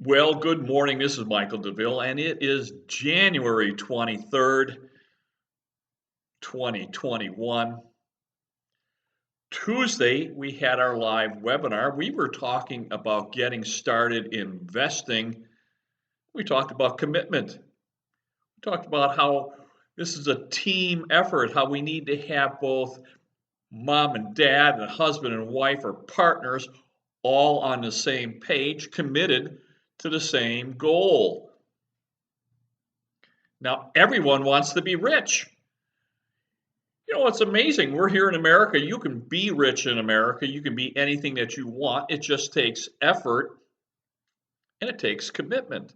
Well, good morning. This is Michael DeVille, and it is January 23rd, 2021. Tuesday, we had our live webinar. We were talking about getting started investing. We talked about commitment. We talked about how this is a team effort, how we need to have both mom and dad and husband and wife or partners all on the same page, committed to the same goal. Now, everyone wants to be rich. You know, it's amazing. We're here in America. You can be rich in America. You can be anything that you want. It just takes effort and it takes commitment.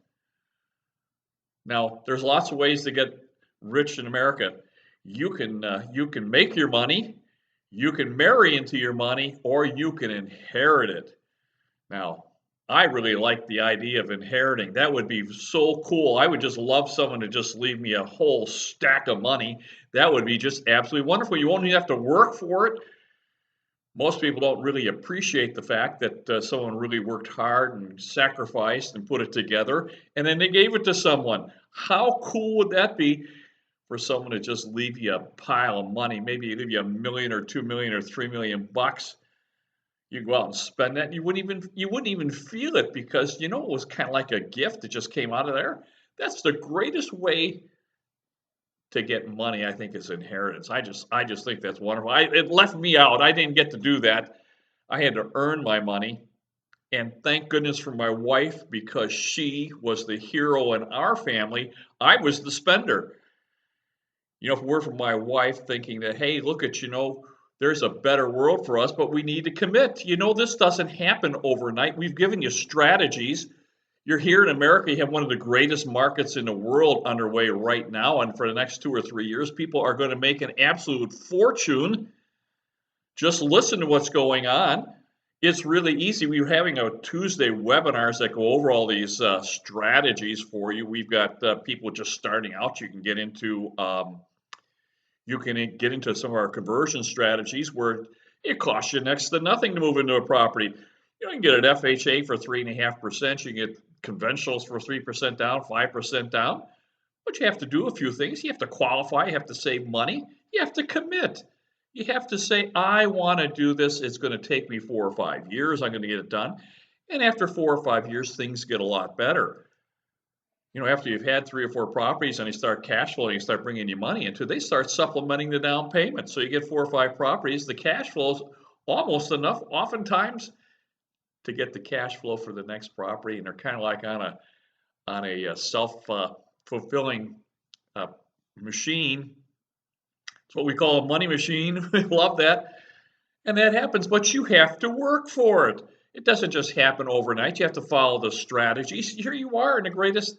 Now, there's lots of ways to get rich in America. You can make your money, you can marry into your money, or you can inherit it. Now, I really like the idea of inheriting. That would be so cool. I would just love someone to just leave me a whole stack of money. That would be just absolutely wonderful. You won't even have to work for it. Most people don't really appreciate the fact that someone really worked hard and sacrificed and put it together, and then they gave it to someone. How cool would that be for someone to just leave you a pile of money? Maybe leave you $1 million or $2 million or $3 million. You go out and spend that, and you wouldn't even feel it because it was kind of like a gift that just came out of there. That's the greatest way to get money, I think, is inheritance. I just think that's wonderful. It left me out. I didn't get to do that. I had to earn my money, and thank goodness for my wife because she was the hero in our family. I was the spender. If it were for my wife thinking that, hey, look at, there's a better world for us, but we need to commit. This doesn't happen overnight. We've given you strategies. You're here in America, you have one of the greatest markets in the world underway right now, and for the next 2 or 3 years, people are going to make an absolute fortune. Just listen to what's going on. It's really easy. We're having a Tuesday webinars that go over all these strategies for you. We've got people just starting out. You can get into some of our conversion strategies where it costs you next to nothing to move into a property. You can get an FHA for 3.5%. You can get conventionals for 3% down, 5% down. But you have to do a few things. You have to qualify. You have to save money. You have to commit. You have to say, I want to do this. It's going to take me 4 or 5 years. I'm going to get it done. And after 4 or 5 years, things get a lot better. After you've had 3 or 4 properties and they start cash flowing, you start bringing you money into, they start supplementing the down payment. So you get 4 or 5 properties, the cash flow is almost enough, oftentimes, to get the cash flow for the next property, and they're kind of like on a self-fulfilling machine. It's what we call a money machine. We love that, and that happens, but you have to work for it. It doesn't just happen overnight. You have to follow the strategies. Here you are in the greatest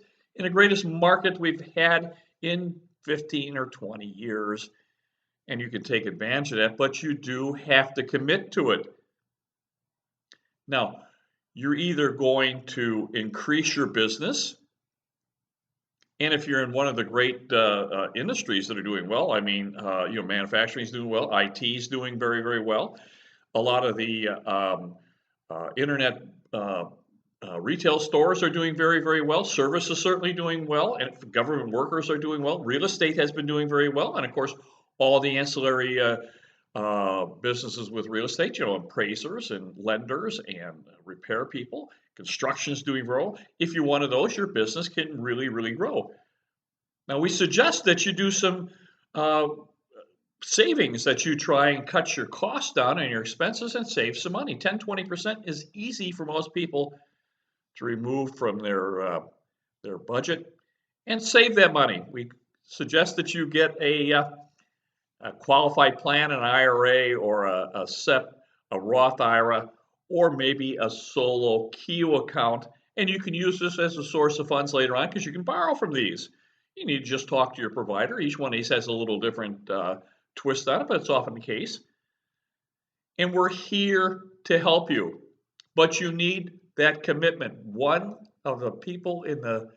market we've had in 15 or 20 years, and you can take advantage of that, but you do have to commit to it. Now, you're either going to increase your business, and if you're in one of the great industries that are doing well, manufacturing is doing well, IT is doing very, very well. A lot of the internet retail stores are doing very, very well. Service is certainly doing well, and government workers are doing well. Real estate has been doing very well, and of course, all the ancillary businesses with real estate, appraisers and lenders and repair people. Construction is doing well. If you're one of those, your business can really, really grow. Now, we suggest that you do some savings, that you try and cut your costs down and your expenses and save some money. 10, 20% is easy for most people to remove from their budget and save that money. We suggest that you get a qualified plan, an IRA, or a Roth IRA, or maybe a solo Kio account, and you can use this as a source of funds later on because you can borrow from these. You need to just talk to your provider. Each one of these has a little different twist on it, but it's often the case. And we're here to help you, but you need that commitment. One of the people in the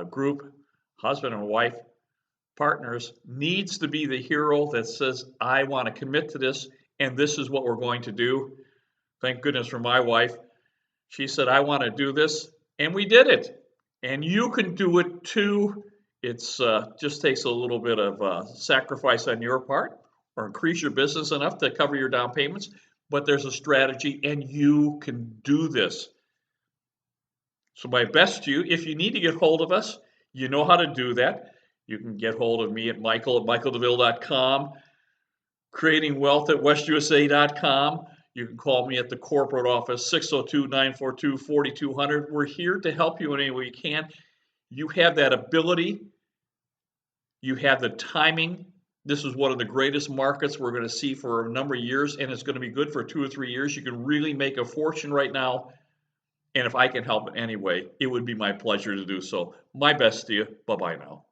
group, husband and wife, partners, needs to be the hero that says, I want to commit to this, and this is what we're going to do. Thank goodness for my wife. She said, I want to do this. And we did it. And you can do it too. It's just takes a little bit of sacrifice on your part or increase your business enough to cover your down payments. But there's a strategy and you can do this. So my best to you, if you need to get hold of us, you know how to do that. You can get hold of me at michael@michaeldeville.com, creatingwealth@westusa.com. You can call me at the corporate office, 602-942-4200. We're here to help you in any way we can. You have that ability. You have the timing. This is one of the greatest markets we're going to see for a number of years, and it's going to be good for 2 or 3 years. You can really make a fortune right now. And if I can help in any way, it would be my pleasure to do so. My best to you. Bye-bye now.